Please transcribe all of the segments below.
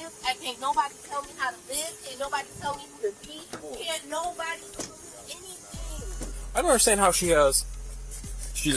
live. I can't nobody tell me how to live. Can't nobody tell me who to be. Can't nobody tell me anything. I don't understand how she's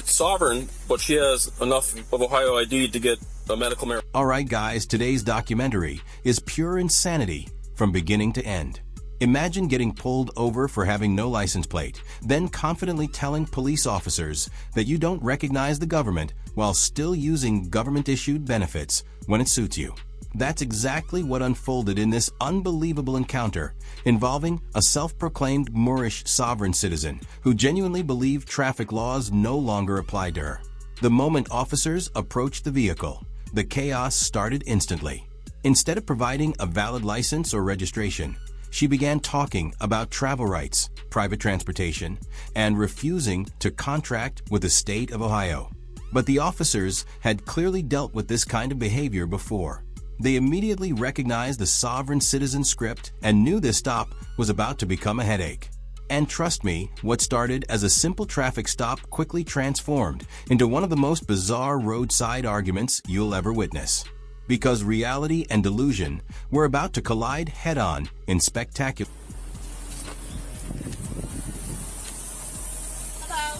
sovereign, but she has enough of Ohio ID to get a medical marijuana. Alright guys, today's documentary is pure insanity from beginning to end. Imagine getting pulled over for having no license plate, then confidently telling police officers that you don't recognize the government while still using government-issued benefits when it suits you. That's exactly what unfolded in this unbelievable encounter involving a self-proclaimed Moorish sovereign citizen who genuinely believed traffic laws no longer applied to her. The moment officers approached the vehicle, the chaos started instantly. Instead of providing a valid license or registration, she began talking about travel rights, private transportation, and refusing to contract with the state of Ohio. But the officers had clearly dealt with this kind of behavior before. They immediately recognized the sovereign citizen script and knew this stop was about to become a headache. And trust me, what started as a simple traffic stop quickly transformed into one of the most bizarre roadside arguments you'll ever witness. Because reality and delusion were about to collide head-on in spectacular...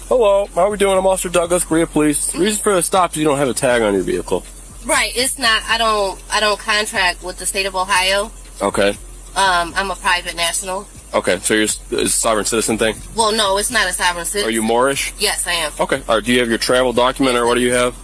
Hello, how are we doing? I'm Officer Douglas, Korea Police. The reason for the stop is you don't have a tag on your vehicle. Right, it's not. I don't contract with the state of Ohio. Okay. I'm a private national. Okay, so you're a sovereign citizen thing? Well, no, it's not a sovereign citizen. Are you Moorish? Yes, I am. Okay. All right, do you have your travel document or what do you have?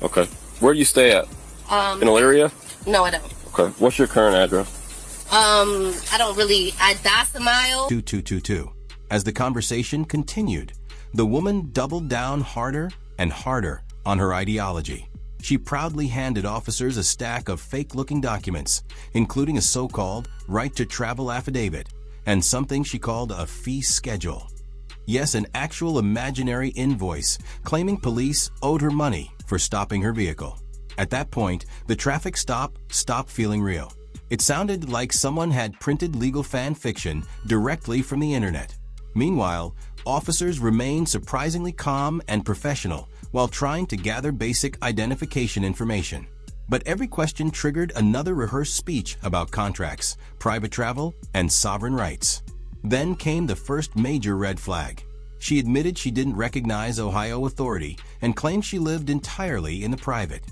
Okay. Where do you stay at? In Elyria? No, I don't. Okay. What's your current address? I don't really. I docimile. 2222. As the conversation continued, the woman doubled down harder and harder on her ideology. She proudly handed officers a stack of fake-looking documents, including a so-called right-to-travel affidavit and something she called a fee schedule. Yes, an actual imaginary invoice claiming police owed her money for stopping her vehicle. At that point, the traffic stop stopped feeling real. It sounded like someone had printed legal fan fiction directly from the internet. Meanwhile, officers remained surprisingly calm and professional while trying to gather basic identification information. But every question triggered another rehearsed speech about contracts, private travel, and sovereign rights. Then came the first major red flag. She admitted she didn't recognize Ohio authority and claimed she lived entirely in the private.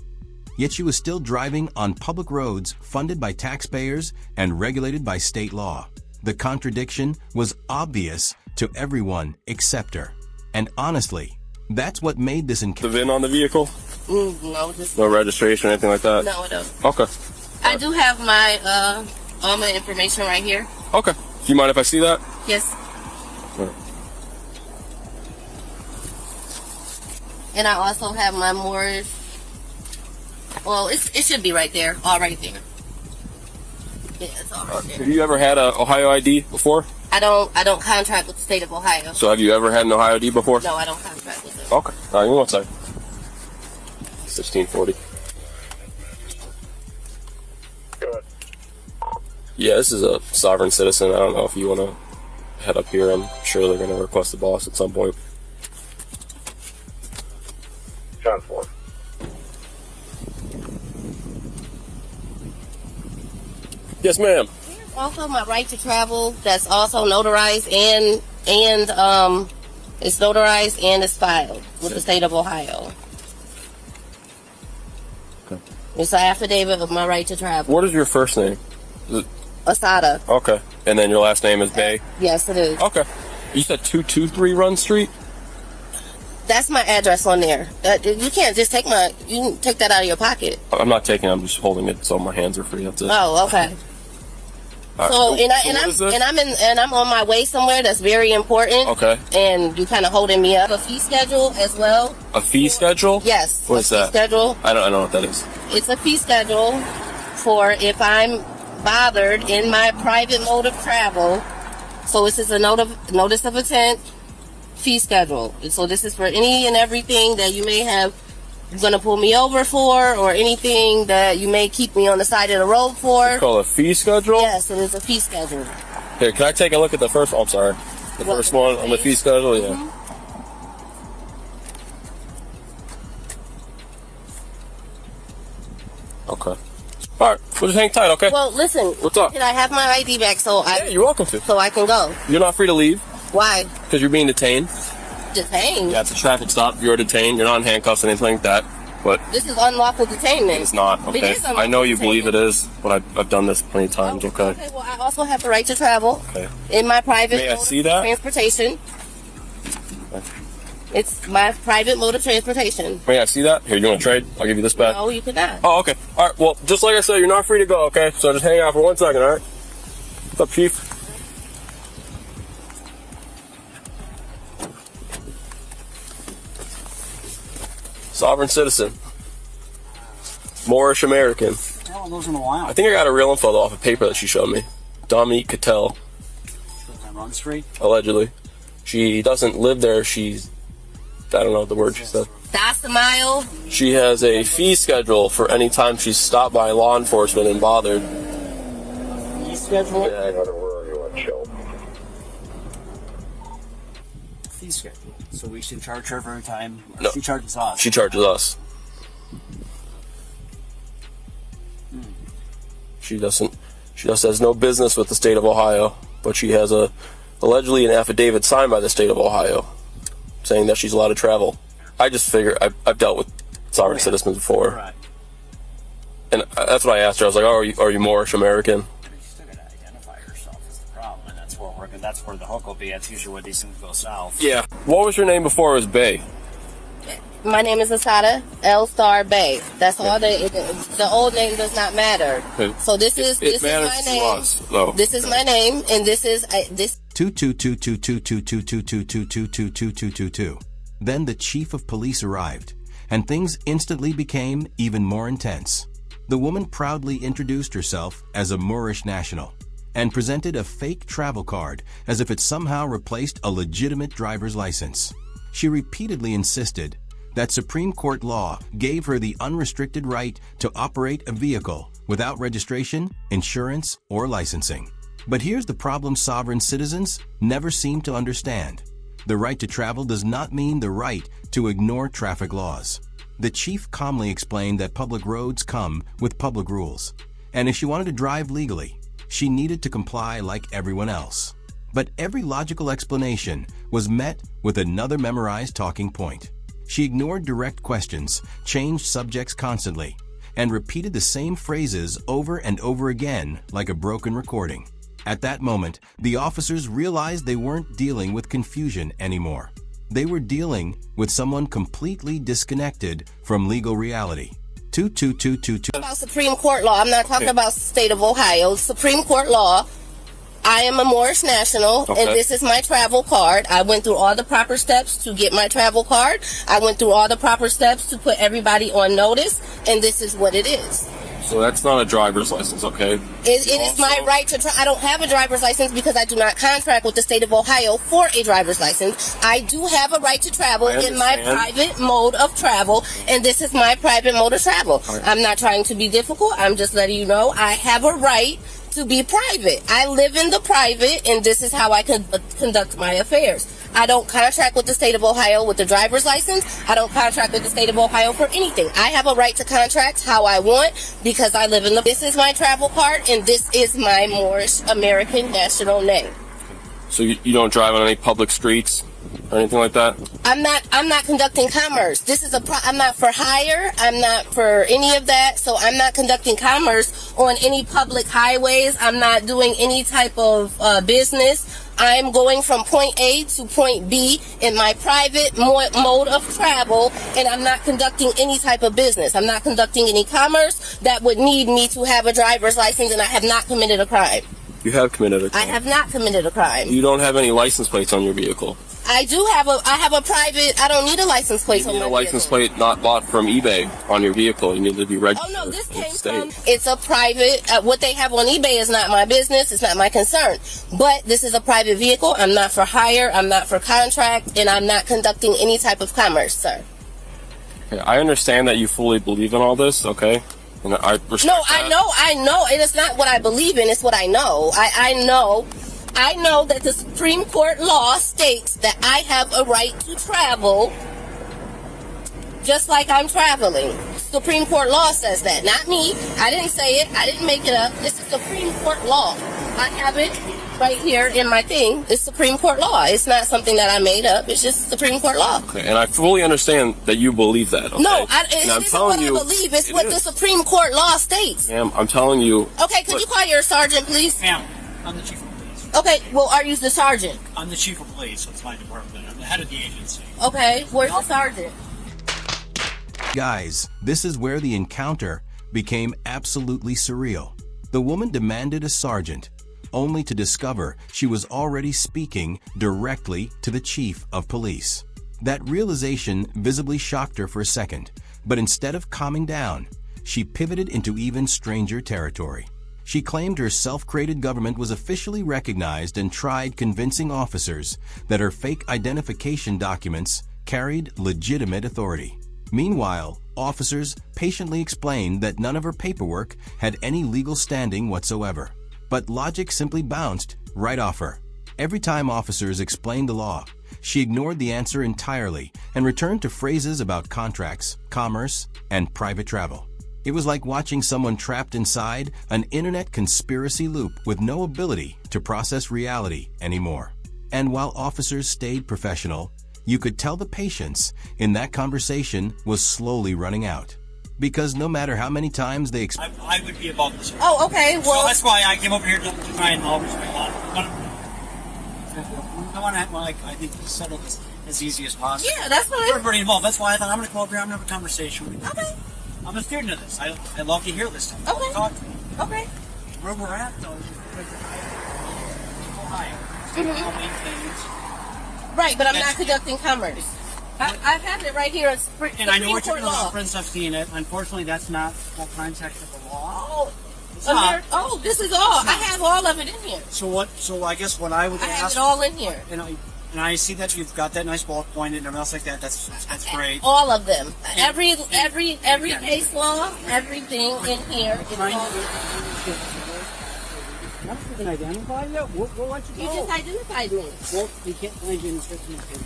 Yet she was still driving on public roads funded by taxpayers and regulated by state law. The contradiction was obvious to everyone except her. And honestly, that's what made this encounter. The VIN on the vehicle? No, just No registration or anything like that? no, I don't. Okay. I do have my all my information right here. Okay. Do you mind if I see that? Yes. Right. And I also have my Moorish. Well, it should be right there, all right there. Yeah, it's all right there. Have you ever had a Ohio ID before? I don't contract with the state of Ohio. So have you ever had an Ohio ID before? No, I don't contract with it. Okay. All right, give me 1 second. 1640. Go ahead. Yeah, this is a sovereign citizen. I don't know if you want to head up here. I'm sure they're going to request the boss at some point. John 4. Yes, ma'am. Also, my right to travel that's also notarized and it's notarized and it's filed with the state of Ohio. Okay. It's an affidavit of my right to travel. What is your first name? Is it... Asada. Okay. And then your last name is Bay? Yes, it is. Okay. You said 223 Run Street? That's my address on there. You can't just take you can take that out of your pocket. I'm not taking it. I'm just holding it so my hands are free. That's it. Oh, okay. All So right. I'm on my way somewhere that's very important. Okay. And you kind of holding me up. A fee schedule as well. A fee schedule? Yes. What is that? Schedule. I don't know what that is. It's a fee schedule for if I'm bothered in my private mode of travel. So this is a notice of intent fee schedule. And so this is for any and everything that you may have going to pull me over for, or anything that you may keep me on the side of the road for. It's called a fee schedule? Yes, it is a fee schedule. Here, can I take a look at the first one? I'm sorry. The first one on the fee schedule? Yeah. Mm-hmm. Okay. All right, we'll just hang tight, okay? Well, listen. What's up? Can I have my ID back Yeah, you're welcome to. so I can go? You're not free to leave Why? because you're being detained. Detained? Yeah, it's a traffic stop. You're detained. You're not in handcuffs or anything like that. But This is unlawful detainment. it's not, It okay? is unlawful I know you detainment. believe it is, but I've done this plenty of times, okay? Okay, well, I also have the right to travel Okay. in my private May I mode see of that? transportation. It's my private mode of transportation. May I see that? Here, you want to trade? I'll give you this back. No, you cannot. Oh, okay. All right, well, just like I said, you're not free to go, okay? So just hang out for 1 second, all right? What's up, Chief? Sovereign citizen. Moorish American. How goes in a while? I think I got a real info though off a paper that she showed me. Dominique Cattell, On Run Street. allegedly. She doesn't live there. She's, I don't know the word she said. That's the mile. She has a fee schedule for any time she's stopped by law enforcement and bothered. Fee schedule. Yeah, Where are you on chill? Fee schedule. So we should charge her for every time. No. She charges us. she charges us. She just has no business with the state of Ohio, but she has allegedly an affidavit signed by the state of Ohio saying that she's allowed to travel. I just figure I've dealt with sovereign citizens before, Right. and that's what I asked her. I was like, "Oh, are you Moorish American?" But you still gotta identify yourself is the problem, and that's where we're working. That's where the hook will be. That's usually where these things go south. Yeah. What was your name before it was Bay? My name is Asada L Star Bay. That's all. The old name does not matter. Okay. So this is It matters my to name. us, though. This is my name, and this is this. 222222222222222. Then the chief of police arrived, and things instantly became even more intense. The woman proudly introduced herself as a Moorish national and presented a fake travel card as if it somehow replaced a legitimate driver's license. She repeatedly insisted that Supreme Court law gave her the unrestricted right to operate a vehicle without registration, insurance, or licensing. But here's the problem sovereign citizens never seem to understand. The right to travel does not mean the right to ignore traffic laws. The chief calmly explained that public roads come with public rules, and if she wanted to drive legally, she needed to comply like everyone else. But every logical explanation was met with another memorized talking point. She ignored direct questions, changed subjects constantly, and repeated the same phrases over and over again like a broken recording. At that moment, the officers realized they weren't dealing with confusion anymore. They were dealing with someone completely disconnected from legal reality. 22222. About Supreme Court law. I'm not talking about state of Ohio. Supreme Court law. I am a Moorish national, and this is my travel card. I went through all the proper steps to get my travel card. I went through all the proper steps to put everybody on notice, and this is what it is. So that's not a driver's license, okay? It is my right to I don't have a driver's license because I do not contract with the state of Ohio for a driver's license. I do have a right to travel in my private mode of travel, and this is my private mode of travel. I'm not trying to be difficult. I'm just letting you know I have a right to be private. I live in the private, and this is how I conduct my affairs. I don't contract with the state of Ohio with the driver's license. I don't contract with the state of Ohio for anything. I have a right to contract how I want because I live in the... This is my travel card, and this is my Moorish American national name. So you don't drive on any public streets or anything like that? I'm not conducting commerce. This is I'm not for hire. I'm not for any of that. So I'm not conducting commerce on any public highways. I'm not doing any type of business. I'm going from point A to point B in my private mode of travel, and I'm not conducting any type of business. I'm not conducting any commerce that would need me to have a driver's license, and I have not committed a crime. You have committed a crime. I have not committed a crime. You don't have any license plates on your vehicle. I have a private, I don't need a license plate You on need my a license vehicle. plate not bought from eBay on your vehicle. You need to be registered. Oh no, this with the came state. from, it's a private, what they have on eBay is not my business, it's not my concern. But this is a private vehicle, I'm not for hire, I'm not for contract, and I'm not conducting any type of commerce, sir. Okay, I understand that you fully believe in all this, okay? And I respect No, that. I know, it is not what I believe in, it's what I know. I know that the Supreme Court law states that I have a right to travel just like I'm traveling. Supreme Court law says that, not me. I didn't say it. I didn't make it up. This is Supreme Court law. I have it right here in my thing. It's Supreme Court law. It's not something that I made up. It's just Supreme Court law. Okay, and I fully understand that you believe that. Okay? No, it isn't what I believe. It's what the Supreme Court law states. Ma'am, I'm telling you. Okay, could you call your sergeant, please? Ma'am, I'm the chief of police. Okay, well, are you the sergeant? I'm the chief of police, so it's my department. I'm the head of the agency. Okay, where's the sergeant? Guys, this is where the encounter became absolutely surreal. The woman demanded a sergeant, only to discover she was already speaking directly to the chief of police. That realization visibly shocked her for a second, but instead of calming down, she pivoted into even stranger territory. She claimed her self-created government was officially recognized and tried convincing officers that her fake identification documents carried legitimate authority. Meanwhile, officers patiently explained that none of her paperwork had any legal standing whatsoever. But logic simply bounced right off her. Every time officers explained the law, she ignored the answer entirely and returned to phrases about contracts, commerce, and private travel. It was like watching someone trapped inside an internet conspiracy loop with no ability to process reality anymore. And while officers stayed professional, you could tell the patience in that conversation was slowly running out. Because no matter how many times they I would be above this. Oh, okay, well... So that's why I came over here to try and always my law. I think to settle this as easy as possible. Yeah, that's fine. Everybody involved. That's why I thought I'm going to come over here. I'm going to have a conversation with you. Okay. I'm a student of this. I love to hear this stuff. Okay. Talk to me. Okay. Where we're at, though, is Ohio. Right, but I'm not conducting commerce. I have it right here. It's And I know what you're Supreme Court law. reference. I've seen it. Unfortunately, that's not the context of the law. Oh, It's not. oh, this is all. I have all of it in here. So what? So I guess what I would I have ask. it all in here. And I see that you've got that nice bullet point and everything else like that. That's great. All of them. Every case law, everything in here is all. Not if you can identify you. We'll let you You go. just identified me. Well, we can't find you in the system of the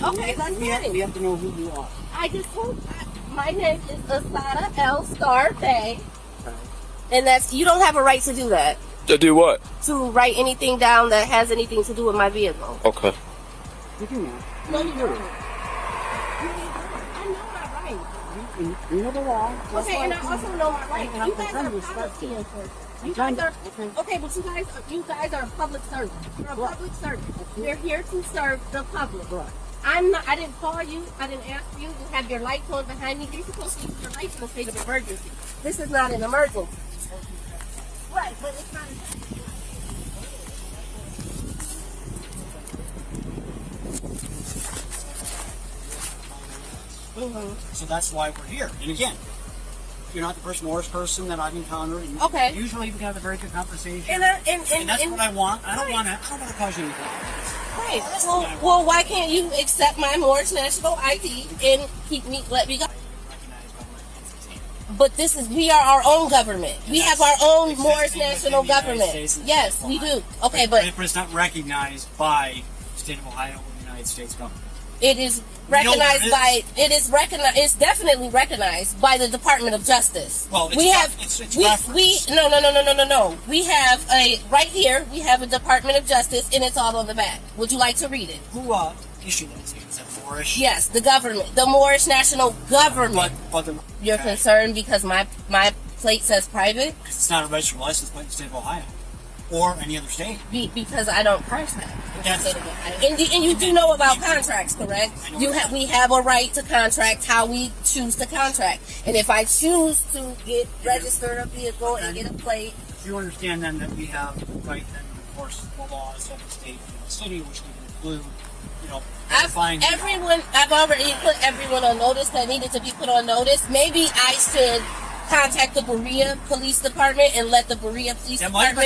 law. Okay, that's fine. We have to know who you are. I just told my name is Asada L. Scarfe. And that's, you don't have a right to do that. To do what? To write anything down that has anything to do with my vehicle. Okay. You do now. No, you don't. I know my rights. You know the law. That's Okay, why and I also know my rights. And I'm You guys trying are to respect policy you. enforcers. I'm You trying guys to- are, okay, but you guys are public servants. You're a public servant. You're here to serve the public. Right. I didn't call you. I didn't ask you. You have your lights on behind me. You're supposed to use your lights in a state of emergency. This is not an emergency. Right, but it's not. So that's why we're here. And again, you're not the first worst person that I've encountered. And Okay. Usually we can have a very good conversation. And that's what I want. I don't right. want to cause you any problems. Right. Well, why can't you accept my Morris National ID and let me go? But we are our own government. We have our own Morris National government. Yes, we do. Okay, but it's not recognized by the state of Ohio or the United States government. it is recognized it's definitely recognized by the Department of Justice. Well, it's no. We have right here, we have a Department of Justice and it's all on the back. Would you like to read it? Who issued that statement? Is that Morris? Yes, the government, the Morris National government. You're concerned because my plate says private? It's not a registered license plate in the state of Ohio or any other state. Because I don't price that. And you do know about contracts, correct? We have a right to contract how we choose to contract. And if I choose to register a vehicle and get a plate. You understand then that we have the right then to enforce the laws of the state and the city, which can include, I've already put everyone on notice that needed to be put on notice. Maybe I should contact the Berea Police Department and let the Berea Police Department.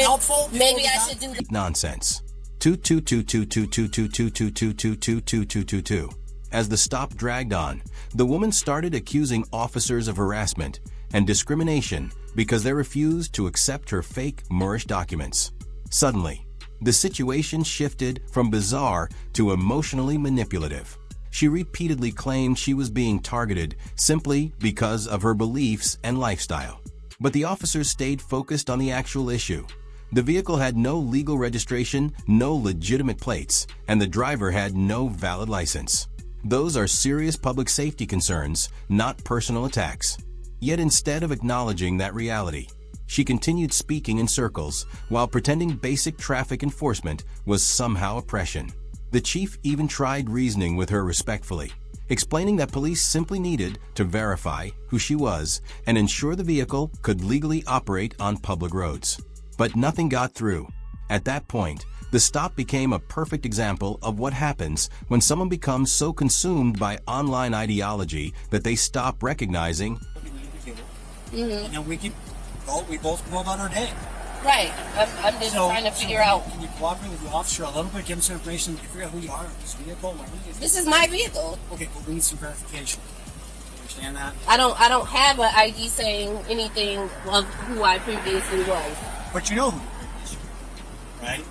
Maybe I should do that. Nonsense. 222222222222222. As the stop dragged on, the woman started accusing officers of harassment and discrimination because they refused to accept her fake Moorish documents. Suddenly, the situation shifted from bizarre to emotionally manipulative. She repeatedly claimed she was being targeted simply because of her beliefs and lifestyle. But the officers stayed focused on the actual issue. The vehicle had no legal registration, no legitimate plates, and the driver had no valid license. Those are serious public safety concerns, not personal attacks. Yet instead of acknowledging that reality, she continued speaking in circles while pretending basic traffic enforcement was somehow oppression. The chief even tried reasoning with her respectfully, explaining that police simply needed to verify who she was and ensure the vehicle could legally operate on public roads. But nothing got through. At that point, the stop became a perfect example of what happens when someone becomes so consumed by online ideology that they stop recognizing. And then we both go about our day. Right. I'm just trying to figure out. Can you cooperate with the officer a little bit, give him some information, figure out who you are in this vehicle? This is my vehicle. Okay, well, we need some verification. You understand that? I don't have an ID saying anything of who I previously was. But you know who you previously were, right?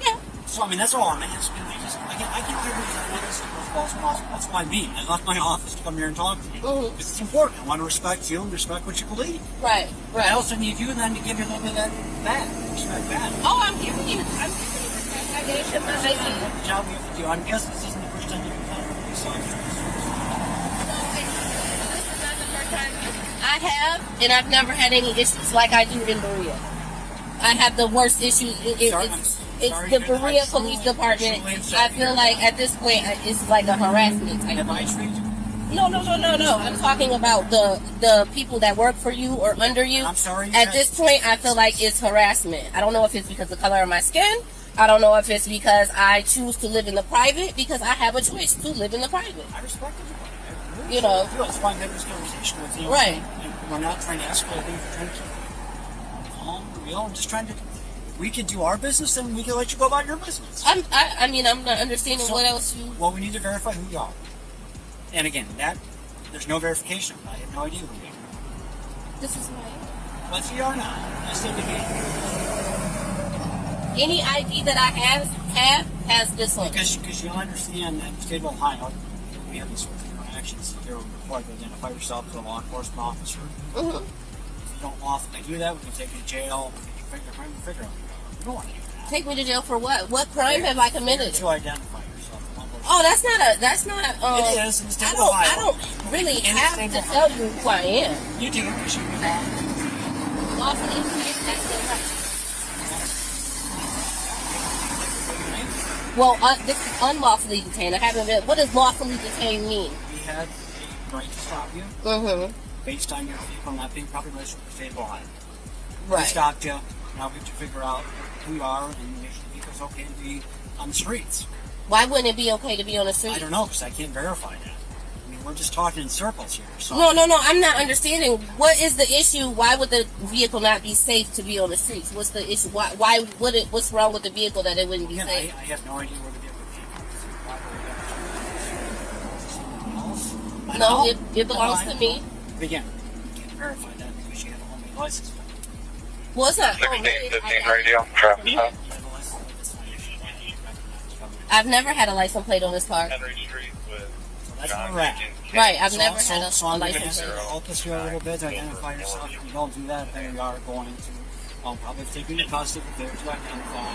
Yeah. So, I mean, that's all I'm asking. I can't figure this out as well as possible. That's why I left my office to come here and talk to you. Because it's important. I want to respect you and respect what you believe. Right. I also need you then to give you a little bit of that back. Respect back. Oh, I'm giving you respect. I gave you my ID. Good job with you. I'm guessing this isn't the first time you've done police officers. I have, and I've never had any issues like I do in Berea. I have the worst issues. It's the Berea Police Department. I feel like at this point it's like a harassment type of thing. No. I'm talking about the people that work for you or under you. I'm sorry. At this point, I feel like it's harassment. I don't know if it's because of the color of my skin. I don't know if it's because I choose to live in the private, because I have a choice to live in the private. I respect it. You know. It's fine to have this conversation with you. Right. And we're not trying to escalate things. We're trying to keep calm, real. I'm just trying to. We can do our business, and we can let you go about your business. I'm not understanding what else you. Well, we need to verify who you are. And again, there's no verification. I have no idea who you are. This is my. What's you are now? That's the beginning. Any ID that I have has this one. Because you understand that in the state of Ohio, we have these sorts of interactions. You're required to identify yourself to a law enforcement officer. Mm-hmm. If you don't lawfully do that, we can take you to jail. We can figure out. You don't want to do that. Take me to jail for what? What crime have I committed? To identify yourself. Oh, that's not. It is in the state of Ohio. I don't really have to tell you who I am. You do, because you can. Lawfully, that's the right. Well, this is unlawfully detained. I haven't been. What does lawfully detained mean? We had a right to stop you. Mm-hmm. Based on your vehicle not being properly registered with the state of Ohio. Right. We stopped you. Now we have to figure out who you are and make sure the vehicle's okay to be on the streets. Why wouldn't it be okay to be on the street? I don't know, because I can't verify that. I mean, we're just talking in circles here. So. No. I'm not understanding. What is the issue? Why would the vehicle not be safe to be on the streets? What's the issue? Why would it? What's wrong with the vehicle that it wouldn't be Again, safe? I have no idea where the vehicle came from. No, it belongs to me. Again, you can't verify that because you have a homemade license. Well, it's not 1615 radio, traffic stop. I've never had a license plate on this car. Henry Street with That's where we're at. Right, I've never had a So I'm going to license plate. help us here a little bit to identify yourself. If you don't do that, then we are going to probably take you to custody to identify.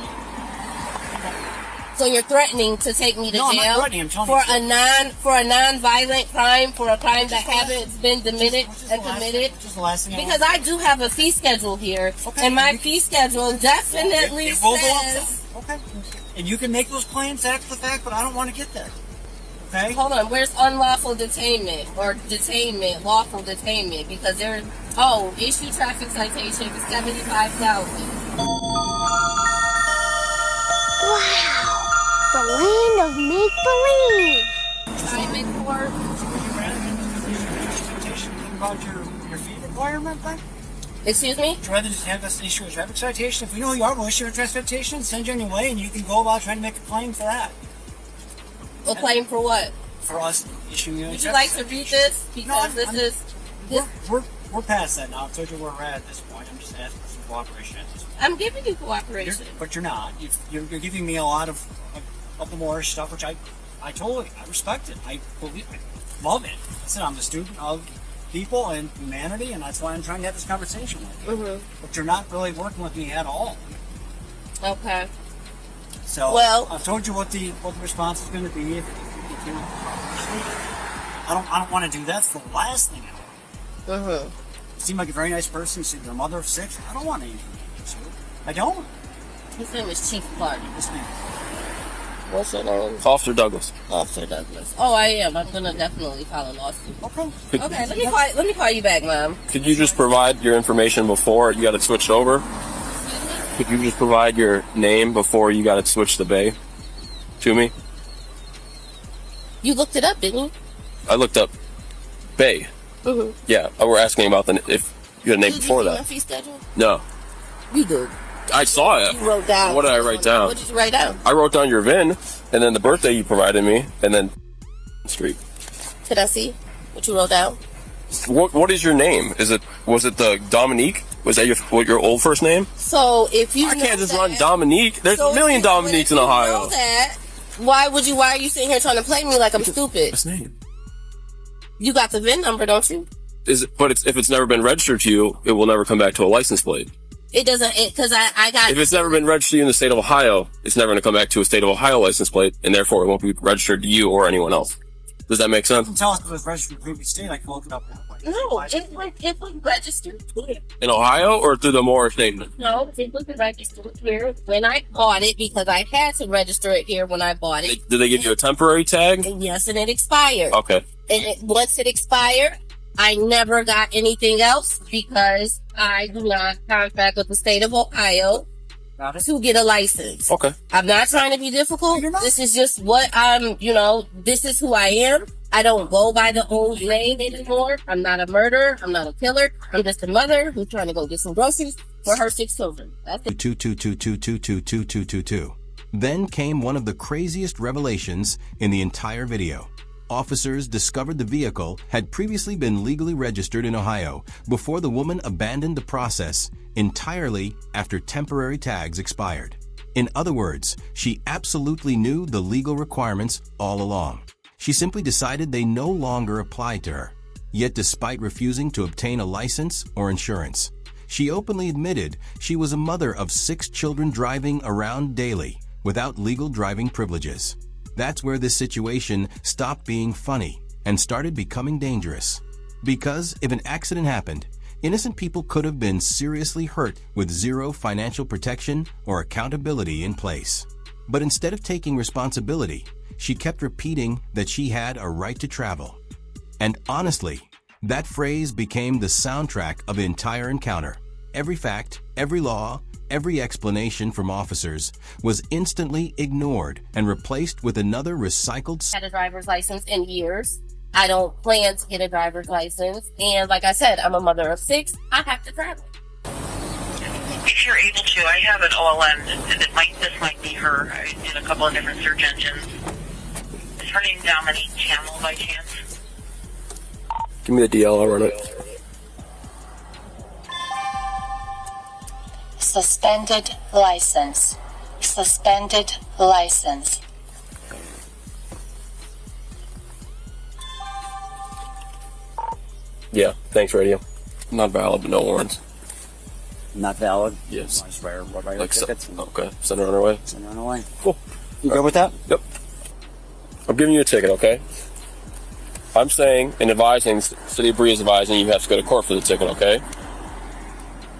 So you're threatening to take me to No, I'm jail not threatening. I'm telling for you. a non-violent crime, for a crime that hasn't been committed. Which is the last thing Because I do have a fee schedule here, Okay. and my fee schedule definitely it will go up says. some. Okay. And you can make those claims after the fact, but I don't want to get there. Okay? Hold on, where's unlawful detainment or detainment, lawful detainment? Because there's issue traffic citation for $75,000. Wow, the land of make-believe. Time in court. About your fee requirement then? Excuse me? Would you rather just have us issue a traffic citation? If we know who you are, we'll issue a traffic citation, send you on your way, and you can go about trying to make a claim for that. A claim for what? For us issuing you a Would you traffic like to read citation. this? Because We're past that now. I've told you where we're at this point. I'm just asking for some cooperation at this point. I'm giving you cooperation. But you're not. You're giving me a lot of the more stuff, which I I respect it. I love it. I said I'm a student of people and humanity, and that's why I'm trying to have this conversation with you. Mm-hmm. But you're not really working with me at all. Okay. So Well, I've told you what the response is going to be. If you know, I don't want to do that. It's the last thing I want. Mm-hmm. You seem like a very nice person. You said you're a mother of 6. I don't want anything to do. I don't. His name is Chief Clark. This man. What's your name? Officer Douglas. Officer Douglas. Oh, I am. I'm gonna definitely file a lawsuit. Okay. Okay, let me call you back, Mom. Could you just provide your information before you got it switched over? Could you just provide your name before you got it switched to Bay to me? You looked it up, didn't you? I looked up Bay. Mm-hmm. Yeah, we're asking about if you had a name Did before you see my that. fee schedule? No, You did. I saw it. You wrote down. What did I write down? What did you write down? I wrote down your VIN, and then the birthday you provided me, and then street. Could I see what you wrote down? What is your name? Was it the Dominique? Was that your old first name? So if you I know can't just that, run Dominique. There's so a million if you- Dominiques in if you Ohio. know that, why are you sitting here trying to play me like I'm stupid? What's name? You got the VIN number, don't you? If it's never been registered to you, it will never come back to a license plate. It doesn't, because I got. If it's never been registered to you in the state of Ohio, it's never going to come back to a state of Ohio license plate, and therefore it won't be registered to you or anyone else. Does that make sense? You can tell us if it was registered in the previous state. I can look it up that way. No, it was registered here. In Ohio or through the Moore statement? No, it was registered here when I bought it because I had to register it here when I bought it. Did they give you a temporary tag? And yes, and it expired. Okay. And once it expired, I never got anything else because I do not contract with the state of Ohio Got it? to get a license. Okay. I'm not trying to be difficult. You're not. This is just what this is who I am. I don't go by the old name anymore. I'm not a murderer. I'm not a killer. I'm just a mother who's trying to go get some groceries for her 6 children. That's it. 222222222. Then came one of the craziest revelations in the entire video. Officers discovered the vehicle had previously been legally registered in Ohio before the woman abandoned the process entirely after temporary tags expired. In other words, she absolutely knew the legal requirements all along. She simply decided they no longer applied to her. Yet despite refusing to obtain a license or insurance, she openly admitted she was a mother of 6 children driving around daily without legal driving privileges. That's where this situation stopped being funny and started becoming dangerous. Because if an accident happened, innocent people could have been seriously hurt with zero financial protection or accountability in place. But instead of taking responsibility, she kept repeating that she had a right to travel. And honestly, that phrase became the soundtrack of the entire encounter. Every fact, every law, every explanation from officers was instantly ignored and replaced with another recycled. Had a driver's license in years. I don't plan to get a driver's license. And like I said, I'm a mother of 6. I have to travel. If you're able to, I have an OLM. This might be her. I did a couple of different search engines. Is her name Dominique Camel by chance? Give me the DL, I'll run it. Suspended license. Suspended license. Yeah, thanks, radio. Not valid, but no warrants. Not valid. Yes. Just write her Like, tickets. okay, send her on her way. Send her on her way. Cool. You good with that? Yep. I'm giving you a ticket, okay? I'm saying and advising, City of Bree is advising you have to go to court for the ticket, okay?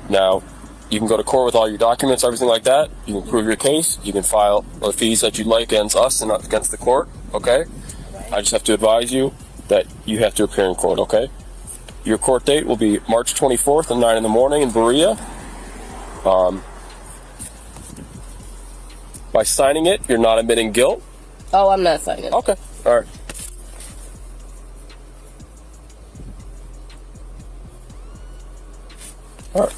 Now, you can go to court with all your documents, everything like that. You can prove your case. You can file the fees that you'd like against us and not against the court, okay? I just have to advise you that you have to appear in court, okay? Your court date will be March 24th at 9 in the morning in Berea. By signing it, you're not admitting guilt. Oh, I'm not signing. Okay, all right. All right.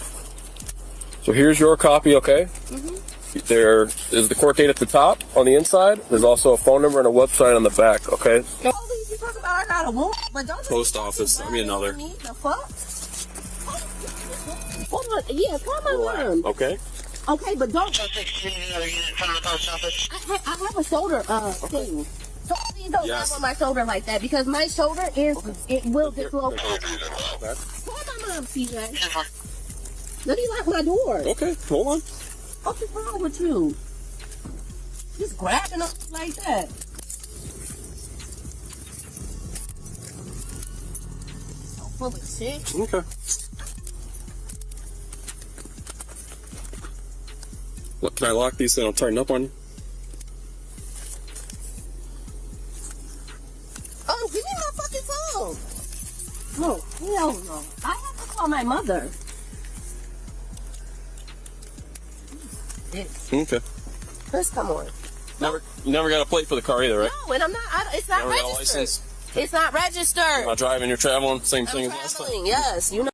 So here's your copy, okay? Mm-hmm. There is the court date at the top on the inside. There's also a phone number and a website on the back, okay? I got a woman, but don't Post office. I mean another. The fuck? Hold on. Yeah, come on. Okay. Okay, but don't. Go 16 another unit from the post office. I have a shoulder thing. So please don't Yes. tap on my shoulder like that because my shoulder is, it will dislocate. Okay. Call my mom, CJ. Let me lock my door. Okay, hold on. What's wrong with you? Just grabbing up like that. So full of shit. Okay. What, can I lock these so they don't tighten up on you? Oh, give me my fucking phone. No, hell no. I have to call my mother. Okay. Chris, come on. You never got a plate for the car either, right? No, and I'm not. It's not Never got a registered. license? It's not registered. You're not driving, you're traveling, same thing I'm as last time. traveling. Yes, you know.